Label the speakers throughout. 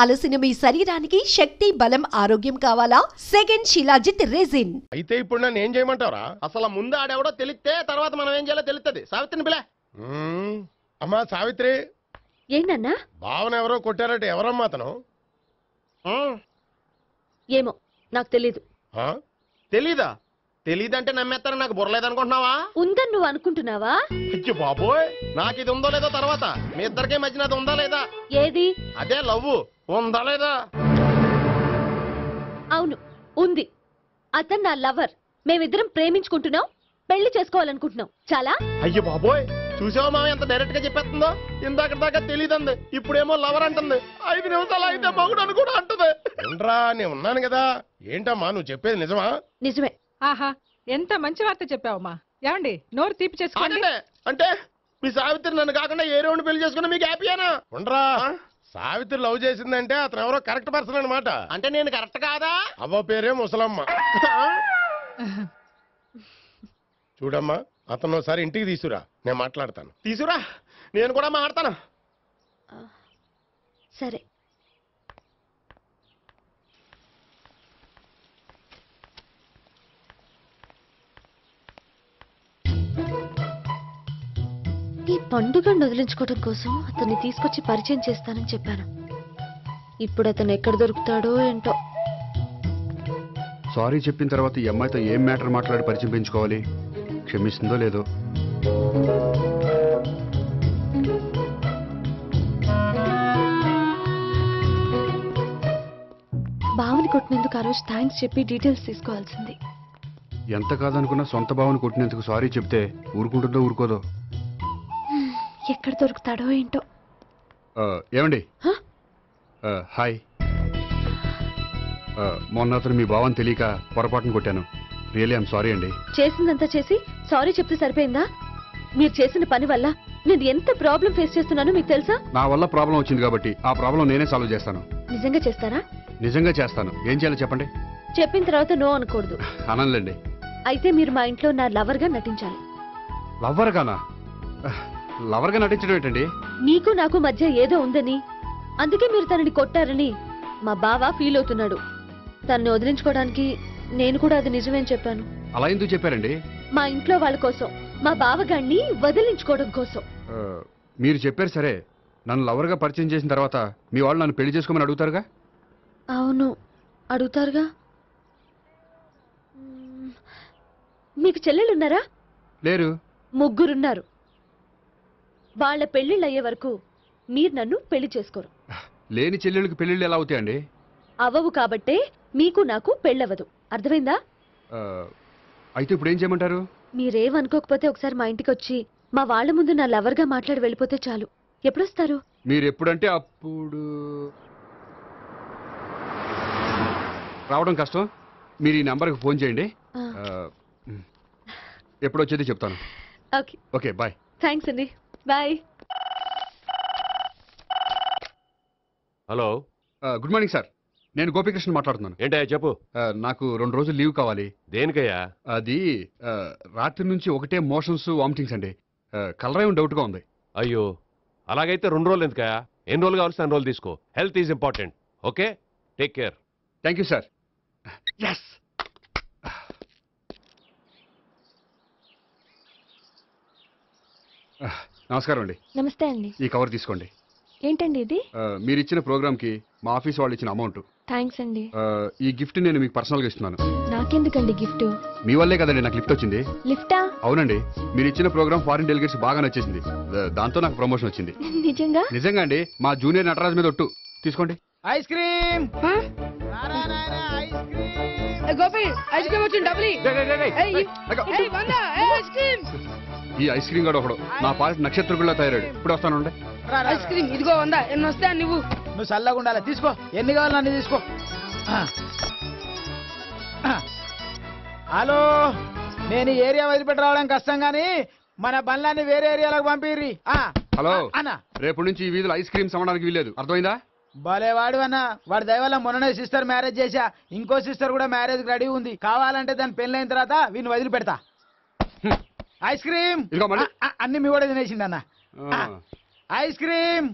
Speaker 1: అలసిన మీ శరీరానికి శక్తి, బలం, ఆరోగ్యం కావాలా? Second shilajit resin.
Speaker 2: అయితే ఇప్పుడు నన్ను ఏం చేయమంటారా? అసలు ముందు ఆడెవడో తెలిస్తే తర్వాత మనం ఏం చేయాలో తెలుస్తుంది. సావిత్రిని పిల్ల. అమ్మా సావిత్రి.
Speaker 3: ఏంటన్నా?
Speaker 2: భావన ఎవరో కొట్టారట. ఎవరమ్మా అతను?
Speaker 3: ఏమో నాకు తెలీదు.
Speaker 2: తెలీదా? తెలీదంటే నమ్మేస్తారని నాకు బుర్రలేదనుకుంటున్నావా?
Speaker 3: ఉందని నువ్వు అనుకుంటున్నావా?
Speaker 2: అయ్యో బాబోయ్, నాకు ఇది ఉందో లేదో తర్వాత. మీ ఇద్దరికే మధ్యన అది ఉందా లేదా?
Speaker 3: ఏది?
Speaker 2: అదే లవ్ ఉందా లేదా?
Speaker 3: అవును ఉంది. అతను నా లవర్. మేమిద్దరం ప్రేమించుకుంటున్నాం, పెళ్లి చేసుకోవాలనుకుంటున్నాం. చాలా.
Speaker 2: అయ్యో బాబోయ్, చూసావా మామ ఎంత డైరెక్ట్ గా చెప్పేస్తుందో? ఇందాక దాకా తెలియదండి, ఇప్పుడేమో లవర్ అంటుంది. 5 నిమిషాలు అయితే మగుడు అని కూడా అంటుంది. ఏంట్రా, నేను ఉన్నాను కదా. ఏంటమ్మా నువ్వు చెప్పేది నిజమా?
Speaker 3: నిజమే.
Speaker 4: ఆహా, ఎంత మంచి వార్త చెప్పావమ్మా. ఏమండి, నోరు తీపి చేసుకోండి.
Speaker 2: అంటే మీ సావిత్రి నన్ను కాకుండా ఏ రౌండ్ పెళ్లి చేసుకున్నా మీకు హ్యాపీయేనా? ఉండరా, సావిత్రి లవ్ చేసిందంటే అతను ఎవరో కరెక్ట్ పర్సన్ అనమాట. అంటే నేను కరెక్ట్ కాదా? అవ్వ పేరే ముసలమ్మ. చూడమ్మా, అతను ఒకసారి ఇంటికి తీసుకురా, నేను మాట్లాడతాను. తీసుకురా, నేను కూడా మాట్లాడతాను.
Speaker 3: సరే. ఈ పండుగను వదిలించుకోవడం కోసం అతన్ని తీసుకొచ్చి పరిచయం చేస్తానని చెప్పాను. ఇప్పుడు అతను ఎక్కడ దొరుకుతాడో ఏంటో.
Speaker 5: సారీ చెప్పిన తర్వాత ఈ అమ్మాయితో ఏం మ్యాటర్ మాట్లాడి పరిచయం పెంచుకోవాలి? క్షమిస్తుందో లేదో.
Speaker 3: బావని కొట్టినందుకు ఆ రోజు థ్యాంక్స్ చెప్పి డీటెయిల్స్ తీసుకోవాల్సింది.
Speaker 5: ఎంత కాదనుకున్నా సొంత భావను కొట్టినందుకు సారీ చెప్తే ఊరుకుంటుందో ఊరుకోదో.
Speaker 3: ఎక్కడ దొరుకుతాడో ఏంటో.
Speaker 5: ఏమండి, హాయ్. మొన్న అతను మీ భావని తెలియక పొరపాటును కొట్టాను. రియలీ ఐఎమ్ సారీ అండి.
Speaker 3: చేసిందంతా చేసి సారీ చెప్తే సరిపోయిందా? మీరు చేసిన పని వల్ల నేను ఎంత ప్రాబ్లం ఫేస్ చేస్తున్నానో మీకు తెలుసా?
Speaker 5: నా వల్ల ప్రాబ్లం వచ్చింది కాబట్టి ఆ ప్రాబ్లం నేనే సాల్వ్ చేస్తాను.
Speaker 3: నిజంగా చేస్తారా?
Speaker 5: నిజంగా చేస్తాను. ఏం చేయాలో చెప్పండి.
Speaker 3: చెప్పిన తర్వాత నో అనకూడదు.
Speaker 5: అనలేండి.
Speaker 3: అయితే మీరు మా ఇంట్లో నా లవర్ గా నటించాలి.
Speaker 5: లవర్ గానా? లవర్ గా నటించడం ఏంటండి?
Speaker 3: నీకు నాకు మధ్య ఏదో ఉందని, అందుకే మీరు తనని కొట్టారని మా బావ ఫీల్ అవుతున్నాడు. తనని వదిలించుకోవడానికి నేను కూడా అది నిజమేని చెప్పాను.
Speaker 5: అలా ఎందుకు చెప్పారండి?
Speaker 3: మా ఇంట్లో వాళ్ళ కోసం, మా బావగాన్ని వదిలించుకోవడం కోసం.
Speaker 5: మీరు చెప్పారు సరే, నన్ను లవర్ గా పరిచయం చేసిన తర్వాత మీ వాళ్ళు నన్ను పెళ్లి చేసుకోమని అడుగుతారుగా?
Speaker 3: అవును, అడుగుతారుగా. మీకు చెల్లెలున్నారా?
Speaker 5: లేరు.
Speaker 3: ముగ్గురున్నారు. వాళ్ళ పెళ్లిళ్ళు అయ్యే వరకు మీరు నన్ను పెళ్లి చేసుకోరు.
Speaker 5: లేని చెల్లెళ్ళకి పెళ్లిళ్ళు ఎలా అవుతాయండి?
Speaker 3: అవ్వవు కాబట్టే మీకు నాకు పెళ్ళవదు. అర్థమైందా?
Speaker 5: అయితే ఇప్పుడు ఏం చేయమంటారు?
Speaker 3: మీరేమనుకోకపోతే ఒకసారి మా ఇంటికి వచ్చి మా వాళ్ళ ముందు నా లవర్ గా మాట్లాడి వెళ్ళిపోతే చాలు. ఎప్పుడొస్తారు?
Speaker 5: మీరు ఎప్పుడంటే అప్పుడు. రావడం కష్టం. మీరు ఈ నంబర్కి ఫోన్ చేయండి. ఎప్పుడు వచ్చేది చెప్తాను.
Speaker 3: ఓకే.
Speaker 5: Okay, bye.
Speaker 3: థ్యాంక్స్ అండి, bye.
Speaker 6: Hello,
Speaker 5: good morning sir. నేను గోపికృష్ణ మాట్లాడుతున్నాను.
Speaker 6: ఏంటయ్యా చెప్పు.
Speaker 5: నాకు 2 రోజులు లీవ్ కావాలి.
Speaker 6: దేనికయ్యా?
Speaker 5: అది రాత్రి నుంచి ఒకటే మోషన్స్, వామిటింగ్స్ అండి. కలరేం డౌట్గా ఉంది.
Speaker 6: అయ్యో, అలాగైతే 2 రోజులు ఎందుకయ్యా? ఎన్ని రోజులు కావాల్సిన 2 రోజులు తీసుకో. Health is important. Okay, take care.
Speaker 5: Thank you sir. Yes. నమస్కారం అండి.
Speaker 3: నమస్తే అండి.
Speaker 5: ఈ కవర్ తీసుకోండి.
Speaker 3: ఏంటండి ఇది?
Speaker 5: మీరు ఇచ్చిన ప్రోగ్రామ్కి మా ఆఫీస్ వాళ్ళు ఇచ్చిన అమౌంట్.
Speaker 3: థ్యాంక్స్ అండి.
Speaker 5: ఈ గిఫ్ట్ నేను మీకు పర్సనల్గా ఇస్తున్నాను.
Speaker 3: నాకెందుకండి గిఫ్ట్?
Speaker 5: మీ వల్లే కదండి నాకు లిఫ్ట్ వచ్చింది.
Speaker 3: లిఫ్టా?
Speaker 5: అవునండి, మీరు ఇచ్చిన ప్రోగ్రామ్ ఫారిన్ డెలిగేట్స్ బాగా నచ్చేసింది. దాంతో నాకు ప్రమోషన్ వచ్చింది.
Speaker 3: నిజంగా?
Speaker 5: నిజంగా అండి. మా జూనియర్ నటరాజ్ మీద ఒట్టు. తీసుకోండి.
Speaker 7: Ice cream. Gopi, ice cream వచ్చింది. డబ్బులు
Speaker 5: ఈ ఐస్ క్రీమ్ గడు ఒకడు నా పాలిట నక్షత్రకుల్లా తయారాడు. ఇప్పుడు వస్తానండి.
Speaker 7: ఐస్ క్రీమ్ ఇదిగో 100. ఎన్ని వస్తా నువ్వు చల్లగా ఉండాలి. తీసుకో, ఎన్ని కావాలి అన్ని తీసుకో. హలో, నేను ఈ ఏరియా వదిలిపెట్టి రావడం కష్టం గానీ మన బండ్లన్నీ వేరే ఏరియాలకు పంపిర్రి.
Speaker 5: హలో
Speaker 7: అన్న,
Speaker 5: రేపు నుంచి ఈ వీధిలో ఐస్ క్రీమ్స్ అమ్మడానికి వీల్లేదు. అర్థమైందా?
Speaker 7: భలేవాడు అన్న. వాడి దయవల్ల మొన్ననే సిస్టర్ మ్యారేజ్ చేశా. ఇంకో సిస్టర్ కూడా మ్యారేజ్ రెడీ ఉంది. కావాలంటే దాని పెళ్ళైన తర్వాత వీడిని వదిలిపెడతా. ఐస్ క్రీమ్ అన్ని మీ కూడా తినేసిండి అన్న. Ice cream.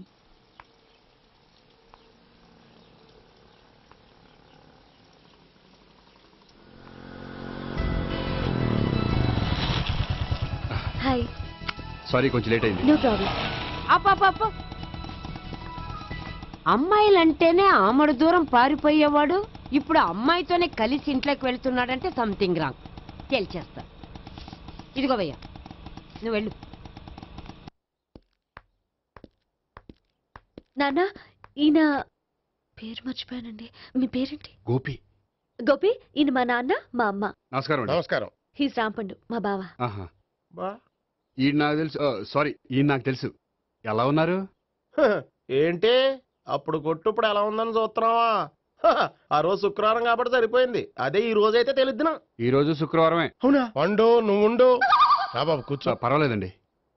Speaker 5: సారీ కొంచెం లేట్ అయింది.
Speaker 3: No problem.
Speaker 8: అప్ప అమ్మాయిలంటేనే ఆమడు దూరం పారిపోయేవాడు ఇప్పుడు అమ్మాయితోనే కలిసి ఇంట్లోకి వెళ్తున్నాడంటే సంథింగ్ రాంగ్. తేల్చేస్తా. ఇదిగో భయ్యా, నువ్వు వెళ్ళు.
Speaker 3: నాన్న, ఈయన పేరు మర్చిపోయానండి. మీ పేరేంటి?
Speaker 5: గోపి.
Speaker 3: గోపి, ఈయన మా నాన్న, మా అమ్మ.
Speaker 5: నమస్కారం అండి.
Speaker 2: నమస్కారం.
Speaker 3: హీస్ రాంపండు, మా బావ.
Speaker 5: ఆహా.
Speaker 2: బా
Speaker 5: ఈయన నాకు తెలుసు. సారీ, ఈయన నాకు తెలుసు. ఎలా ఉన్నారు?
Speaker 2: ఏంటి అప్పుడు కొట్టు ఇప్పుడు ఎలా ఉందని చూస్తున్నావా? ఆ రోజు శుక్రవారం కాబట్టి సరిపోయింది. అదే ఈ రోజు అయితే తెలిద్దునా.
Speaker 5: ఈ రోజు శుక్రవారమే.
Speaker 2: అవునా? వండు నువ్వుండు. రా బాబు కూర్చో.
Speaker 5: పర్వాలేదండి.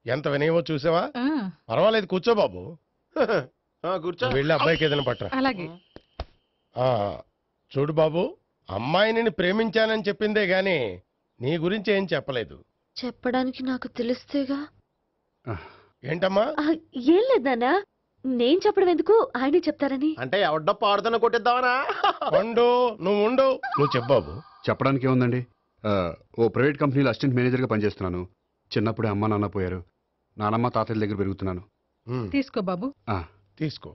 Speaker 2: ఎంత వినయమో చూసావా? పర్వాలేదు కూర్చో బాబు. కూర్చో. వెళ్ళి అబ్బాయికి ఏదైనా పట్టరా.
Speaker 4: అలాగే.
Speaker 2: చూడు బాబు, అమ్మాయి నిన్ను ప్రేమించానని చెప్పిందే గాని నీ గురించి ఏం చెప్పలేదు.
Speaker 3: చెప్పడానికి నాకు తెలిస్తేగా.
Speaker 2: ఏంటమ్మా?
Speaker 3: ఏం లేదు నాన్న, నేను చెప్పడం ఎందుకు, ఆయనే చెప్తారని.
Speaker 2: అంటే ఎవడ్డో పాడుతున్న కొట్టిద్దామనా? వండు నువ్వు చెప్పు బాబు.
Speaker 5: చెప్పడానికి ఏముందండి, ఓ ప్రైవేట్ కంపెనీలో అసిస్టెంట్ మేనేజర్గా పనిచేస్తున్నాను. చిన్నప్పుడే అమ్మ నాన్న పోయారు. నానమ్మ తాతయ్య దగ్గర పెరుగుతున్నాను.
Speaker 4: తీసుకో బాబు.
Speaker 2: తీసుకో.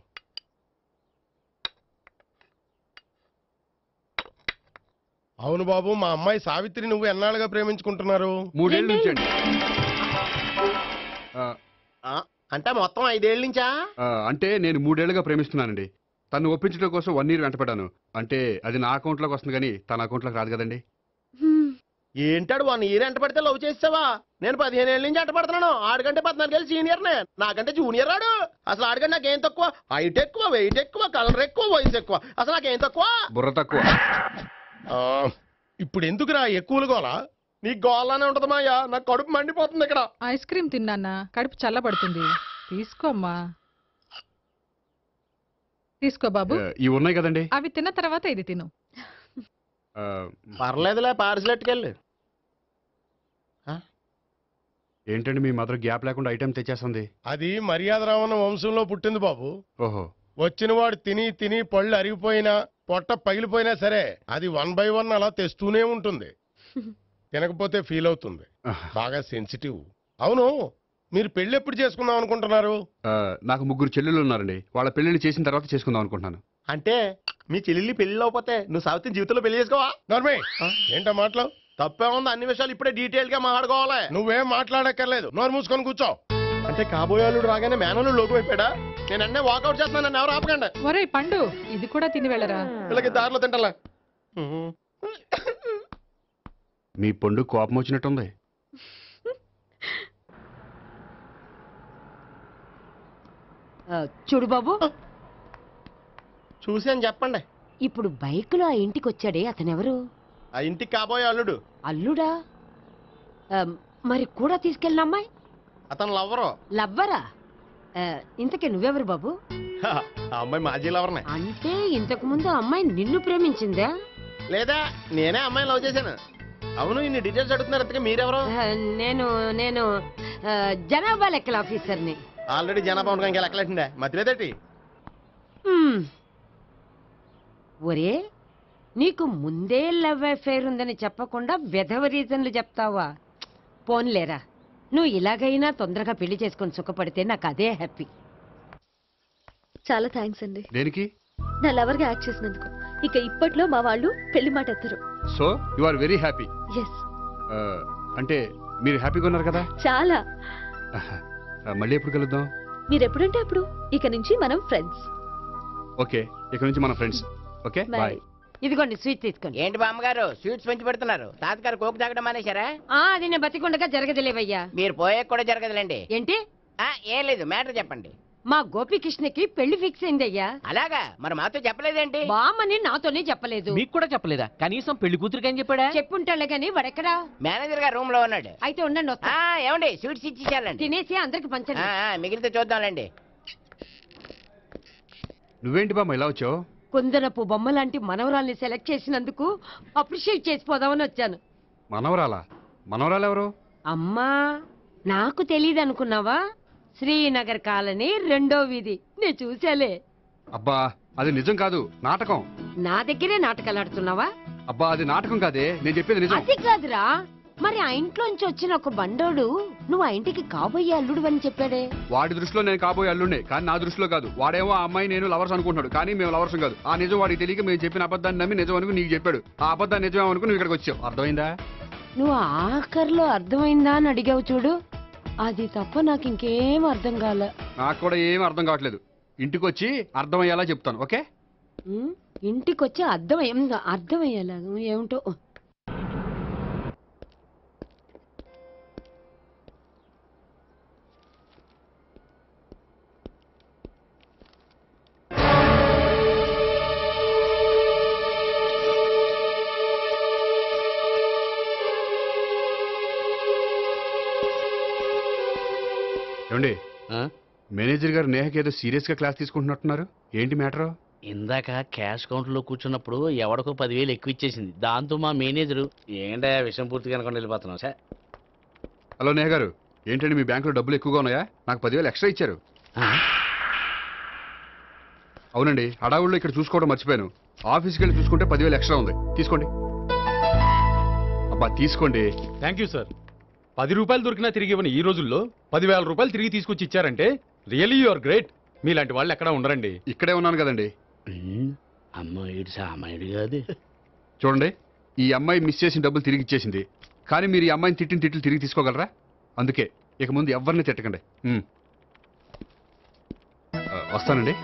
Speaker 2: అవును బాబు, మా అమ్మాయి సావిత్రి నువ్వు ఎన్నాళ్ళుగా ప్రేమించుకుంటున్నారు?
Speaker 5: 3 ఏళ్ళ నుంచి అండి.
Speaker 2: అంటే మొత్తం 5 ఏళ్ళ నుంచా?
Speaker 5: అంటే నేను 3 ఏళ్ళుగా ప్రేమిస్తున్నానండి. తను ఒప్పించడం కోసం 1 year వెంటపడ్డాను. అంటే అది నా అకౌంట్లోకి వస్తుంది కానీ తన అకౌంట్లోకి రాదు కదండి.
Speaker 2: ఏంటాడు 1 year ఎంట పడితే లవ్ చేసావా? నేను 15 ఏళ్ళ నుంచి ఎంట పడుతున్నాను. ఆడికంటే 14 ఏళ్ళు సీనియర్నే, నాకంటే జూనియర్ రాడు. అసలు ఆడికంటే నాకేం తక్కువ? హైట్ ఎక్కువ, వెయిట్ ఎక్కువ, కలర్ ఎక్కువ, వయసు ఎక్కువ. అసలు నాకేం తక్కువ?
Speaker 5: బుర్ర తక్కువ.
Speaker 2: ఇప్పుడు ఎందుకురా ఎక్కువలు గోలా? నీకు గోలానే ఉంటది మాయా. నాకు కడుపు మండిపోతుంది ఇక్కడ.
Speaker 4: ఐస్ క్రీమ్ తిన్నానా, కడుపు చల్లబడుతుంది. తీసుకోమ్మా. తీసుకో బాబు.
Speaker 5: ఇవి ఉన్నాయి కదండి.
Speaker 4: అవి తిన్న తర్వాత ఇది తిను.
Speaker 2: పర్లేదులే, పార్సిలెట్టుకెళ్ళి.
Speaker 5: ఏంటండి మీ మదర్ గ్యాప్ లేకుండా ఐటెం తెచ్చేస్తుంది?
Speaker 2: అది మర్యాద రావణ వంశంలో పుట్టింది బాబు.
Speaker 5: ఓహో.
Speaker 2: వచ్చిన వాడు తిని తిని పళ్ళు అరిగిపోయినా పొట్ట పగిలిపోయినా సరే అది 1 by 1 అలా తెస్తూనే ఉంటుంది. తినకపోతే ఫీల్ అవుతుంది. బాగా సెన్సిటివ్. అవును, మీరు పెళ్లి ఎప్పుడు చేసుకుందాం అనుకుంటున్నారు?
Speaker 5: నాకు 3 చెల్లెళ్ళు ఉన్నారండి. వాళ్ళ పెళ్లిళ్ళు చేసిన తర్వాత చేసుకుందాం అనుకుంటున్నాను.
Speaker 2: అంటే మీ చెల్లెల్ని పెళ్లి లేకపోతే నువ్వు సావిత్రి జీవితంలో పెళ్లి చేసుకోవా? నర్మే, ఏంటో మాటలు? తప్పే ఉంది. అన్ని విషయాలు ఇప్పుడే డీటెయిల్ గా మాట్లాడుకోవాలి. నువ్వేం మాట్లాడక్కర్లేదు, నోరు మూసుకొని కూర్చో. అంటే కాబోయేవాళ్ళు రాగానే మేనలు లోకి అయిపోయాడా? నేను అన్నీ వాకౌట్ చేస్తున్నాను, నన్ను ఎవరు ఆపకండి.
Speaker 4: ఒరే పండు, ఇది కూడా తిని వెళ్ళరా.
Speaker 2: వీళ్ళకి దారిలో తింటలా.
Speaker 5: మీ పండు కోపం వచ్చినట్టుంది.
Speaker 8: చూడు బాబు,
Speaker 2: చూసి అని చెప్పండి.
Speaker 8: ఇప్పుడు బైక్ లో ఆ ఇంటికి వచ్చాడే అతనెవరు?
Speaker 2: ఆ ఇంటికి కాబోయే అల్లుడు.
Speaker 8: అల్లుడా? మరి కూడా తీసుకెళ్ళిన అమ్మాయి
Speaker 2: అతను లవ్వరు.
Speaker 8: లవ్వరా? ఇంతకీ నువ్వెవరు బాబు?
Speaker 2: ఆ అమ్మాయి మాజీ లవర్నే.
Speaker 8: అంటే ఇంతకు ముందు అమ్మాయి నిన్ను ప్రేమించిందా?
Speaker 2: లేదా నేనే అమ్మాయిని లవ్ చేశాను. అవును, ఇన్ని డీటెయిల్స్ అడుగుతున్నారు. ఇంతకీ మీరెవరు?
Speaker 8: నేను నేను జనాభా లెక్కల ఆఫీసర్ని.
Speaker 2: ఆల్రెడీ జనాభా ఉండగా ఇంకా లెక్కలేసిందే మధ్యలేదేటి?
Speaker 8: ఒరే, నీకు ముందే లవ్ అఫైర్ ఉందని చెప్పకుండా వెధవ రీజన్లు చెప్తావా? పోన్లేరా, నువ్వు ఇలాగైనా తొందరగా పెళ్లి చేసుకొని సుఖపడితే నాకు అదే హ్యాపీ.
Speaker 3: చాలా థ్యాంక్స్ అండి.
Speaker 5: దేనికి?
Speaker 3: నా లవర్ గా యాక్ట్ చేసినందుకు. ఇక ఇప్పట్లో మా వాళ్ళు పెళ్లి మాట ఎత్తరు.
Speaker 5: So you are very happy.
Speaker 3: Yes.
Speaker 5: అంటే మీరు హ్యాపీగా ఉన్నారు కదా?
Speaker 3: చాలా.
Speaker 5: మళ్ళీ ఎప్పుడు కలుద్దాం?
Speaker 3: మీరు ఎప్పుడంటే అప్పుడు. ఇక నుంచి మనం ఫ్రెండ్స్.
Speaker 5: ఓకే, ఇక నుంచి మన ఫ్రెండ్స్. Okay, bye.
Speaker 8: ఇదిగోండి స్వీట్ తీసుకోండి.
Speaker 9: ఏంటి బామ్మగారు స్వీట్స్ పెంచి పెడుతున్నారు? తాతగారు కోక్ తాగడం మానేశారా?
Speaker 8: అది నేను బతికుండగా జరగదులేవయ్యా.
Speaker 9: మీరు పోయే కూడా జరగదులేండి.
Speaker 8: ఏంటి?
Speaker 9: ఏం లేదు, మ్యాటర్ చెప్పండి.
Speaker 8: మా గోపికృష్ణకి పెళ్లి ఫిక్స్ అయిందయ్యా.
Speaker 9: అలాగా? మరి మాతో చెప్పలేదేంటి?
Speaker 8: బామ్మని నాతోనే చెప్పలేదు.
Speaker 10: మీకు కూడా చెప్పలేదా? కనీసం పెళ్లి కూతురికి ఏం చెప్పాడా?
Speaker 8: చెప్పుంటాలే గాని వాడెక్కడా?
Speaker 9: మేనేజర్ గారు రూమ్ లో ఉన్నాడు.
Speaker 8: అయితే ఉండండి, వస్తా.
Speaker 9: ఏమండి స్వీట్స్ ఇచ్చేసాలండి.
Speaker 8: తినేసి అందరికి పంచండి.
Speaker 9: మిగిలితే చూద్దాంలేండి.
Speaker 5: నువ్వేంటి బామ్మ ఇలా వచ్చావు?
Speaker 8: కుందనపు బొమ్మ లాంటి మనవరాల్ని సెలెక్ట్ చేసినందుకు అప్రిషియేట్ చేసిపోదామని వచ్చాను.
Speaker 5: మనవరాలా? మనవరాలు ఎవరు?
Speaker 8: అమ్మా, నాకు తెలియదు అనుకున్నావా? శ్రీనగర్ కాలనీ 2వ వీధి. నేను చూసాలే.
Speaker 5: అబ్బా, అది నిజం కాదు, నాటకం.
Speaker 8: నా దగ్గరే నాటకాలు ఆడుతున్నావా?
Speaker 5: అబ్బా, అది నాటకం కాదే, నేను చెప్పేది నిజం.
Speaker 8: అది కాదురా, మరి ఆ ఇంట్లోంచి వచ్చిన ఒక బండోడు నువ్వు ఆ ఇంటికి కాబోయే అల్లుడు అని చెప్పాడే.
Speaker 5: వాడి దృష్టిలో నేను కాబోయే అల్లుండే, కానీ నా దృష్టిలో కాదు. వాడేమో ఆ అమ్మాయి నేను లవర్స్ అనుకుంటున్నాడు, కానీ మేము లవర్స్ కాదు. ఆ నిజం వాడికి తెలియక మేము చెప్పిన అబద్ధాన్ని నమ్మి నిజం అనుకుని నీకు చెప్పాడు. ఆ అబద్ధాన్ని నిజం అనుకుని నువ్వు ఇక్కడికి వచ్చావు. అర్థమైందా?
Speaker 8: నువ్వు ఆఖరిలో అర్థమైందా అని అడిగావు చూడు, అది తప్ప నాకు ఇంకేం అర్థం కాలే.
Speaker 5: నాకు కూడా ఏం అర్థం కావట్లేదు. ఇంటికి వచ్చి అర్థమయ్యేలా చెప్తాను, ఓకే?
Speaker 8: ఇంటికొచ్చి అర్థమయ్యేలా ఏమిటో.
Speaker 5: ఏమండి, మేనేజర్ గారు నేహకి ఏదో సీరియస్ గా క్లాస్ తీసుకుంటున్నట్టున్నారు. ఏంటి మ్యాటర్?
Speaker 10: ఇందాక క్యాష్ కౌంటర్ లో కూర్చున్నప్పుడు ఎవడికో 10,000 ఎక్కువ ఇచ్చేసింది. దాంతో మా మేనేజరు ఏంటా విషయం పూర్తిగా అనుకుని వెళ్ళిపోతున్నాం సార్.
Speaker 5: హలో నేహ గారు, ఏంటండి మీ బ్యాంకులో డబ్బులు ఎక్కువగా ఉన్నాయా? నాకు 10,000 ఎక్స్ట్రా ఇచ్చారు. అవునండి, హడావుల్లో ఇక్కడ చూసుకోవడం మర్చిపోయాను. ఆఫీస్కి వెళ్ళి చూసుకుంటే 10,000 ఎక్స్ట్రా ఉంది. తీసుకోండి. అబ్బా తీసుకోండి.
Speaker 11: Thank you sir. 10 రూపాయలు దొరికినా తిరిగి ఇవ్వని ఈ రోజుల్లో 10,000 రూపాయలు తిరిగి తీసుకొచ్చి ఇచ్చారంటే రియలీ యు ఆర్ గ్రేట్. మీలాంటి వాళ్ళు ఎక్కడా ఉండరండి.
Speaker 5: ఇక్కడే ఉన్నాను కదండి.
Speaker 10: అమ్మాయి సామాన్యుడు కాదు.
Speaker 5: చూడండి, ఈ అమ్మాయి మిస్ చేసిన డబ్బులు తిరిగి ఇచ్చేసింది, కానీ మీరు ఈ అమ్మాయిని తిట్టిన తిట్లు తిరిగి తీసుకోగలరా? అందుకే ఇక ముందు ఎవరిని తిట్టకండి. వస్తానండి.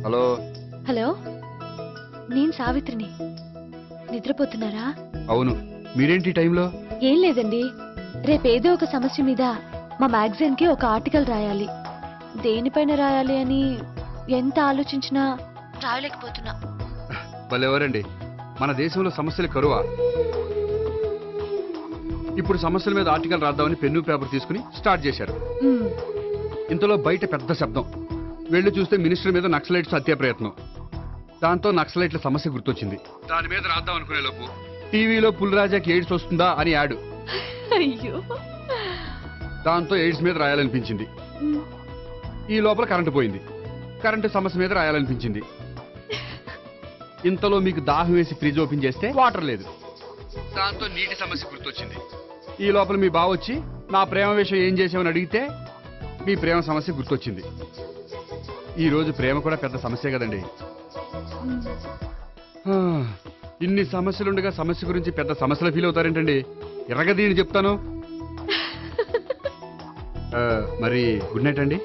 Speaker 5: హలో.
Speaker 3: హలో, నేను సావిత్రిని. నిద్రపోతున్నారా?
Speaker 5: అవును. మీరేంటి టైంలో?
Speaker 3: ఏం లేదండి, రేపేదో ఒక సమస్య మీద మా మ్యాగజైన్ కి ఒక ఆర్టికల్ రాయాలి. దేనిపైన రాయాలి అని ఎంత ఆలోచించినా రాయలేకపోతున్నా.
Speaker 5: భలేవరండి, మన దేశంలో సమస్యలు కరువా? ఇప్పుడు సమస్యల మీద ఆర్టికల్ రాద్దామని పెన్ను పేపర్ తీసుకుని స్టార్ట్ చేశారు. ఇంతలో బయట పెద్ద శబ్దం. వెళ్లి చూస్తే మినిస్టర్ మీద నక్సలైట్స్ హత్య ప్రయత్నం. దాంతో నక్సలైట్ల సమస్య గుర్తొచ్చింది. దాని మీద రాద్దాం అనుకునే లోపు టీవీలో పుల్రాజాకి ఎయిడ్స్ వస్తుందా అని యాడ్.
Speaker 3: అయ్యో,
Speaker 5: దాంతో ఎయిడ్స్ మీద రాయాలనిపించింది. ఈ లోపల కరెంటు పోయింది. కరెంటు సమస్య మీద రాయాలనిపించింది. ఇంతలో మీకు దాహం వేసి ఫ్రిడ్జ్ ఓపెన్ చేస్తే వాటర్ లేదు. దాంతో నీటి సమస్య గుర్తొచ్చింది. ఈ లోపల మీ బావ వచ్చి నా ప్రేమ విషయం ఏం చేసామని అడిగితే మీ ప్రేమ సమస్య గుర్తొచ్చింది. ఈ రోజు ప్రేమ కూడా పెద్ద సమస్య కదండి. ఇన్ని సమస్యలుండగా సమస్య గురించి పెద్ద సమస్యలు ఫీల్ అవుతారేంటండి? ఎర్రగదీని చెప్తాను. మరి గుడ్ నైట్ అండి.